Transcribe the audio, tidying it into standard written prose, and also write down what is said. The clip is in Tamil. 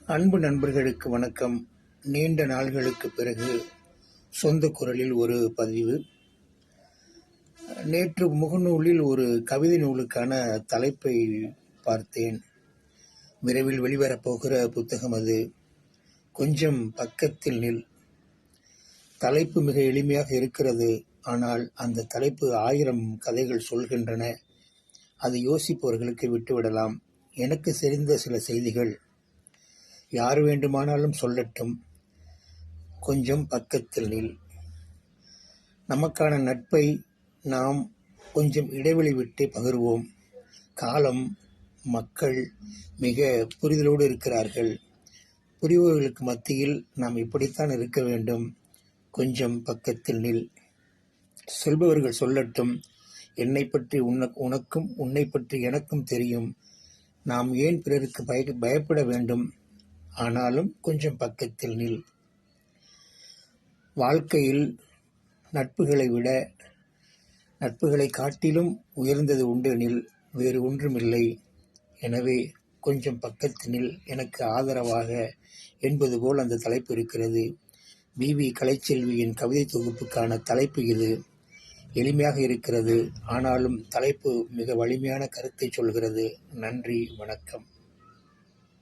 அன்பு நண்பர்களுக்கு வணக்கம். நீண்ட நாள்களுக்கு பிறகு சொந்த குரலில் ஒரு பதிவு. நேற்று முகநூலில் ஒரு கவிதை நூலுக்கான தலைப்பை பார்த்தேன். விரைவில் வெளிவரப்போகிற புத்தகம் அது. கொஞ்சம் பக்கத்தில் நில். தலைப்பு மிக எளிமையாக இருக்கிறது. ஆனால் அந்த தலைப்பு 1000 கதைகள் சொல்கின்றன. அதை யோசிப்பவர்களுக்கு விட்டுவிடலாம். எனக்கு தெரிந்த சில செய்திகள். யார் வேண்டுமானாலும் சொல்லட்டும். கொஞ்சம் பக்கத்தில் நில். நமக்கான நட்பை நாம் கொஞ்சம் இடைவெளி விட்டு பகிர்வோம். காலம், மக்கள் மிக புரிதலோடு இருக்கிறார்கள். புரிபவர்களுக்கு மத்தியில் நாம் இப்படித்தான் இருக்க வேண்டும். கொஞ்சம் பக்கத்தில் நில். சொல்பவர்கள் சொல்லட்டும். என்னை பற்றி உனக்கும் உன்னை பற்றி எனக்கும் தெரியும். நாம் ஏன் பிறருக்கு பயப்பட வேண்டும்? ஆனாலும் கொஞ்சம் பக்கத்தில் நில். வாழ்க்கையில் நட்புகளை காட்டிலும் உயர்ந்தது உண்டு எனில் வேறு ஒன்றுமில்லை. எனவே கொஞ்சம் பக்கத்தில் நில், எனக்கு ஆதரவாக என்பது போல் அந்த தலைப்பு இருக்கிறது. வி. கலைச்செல்வியின் கவிதை தொகுப்புக்கான தலைப்பு இது. எளிமையாக இருக்கிறது. ஆனாலும் தலைப்பு மிக வலிமையான கருத்தை சொல்கிறது. நன்றி, வணக்கம்.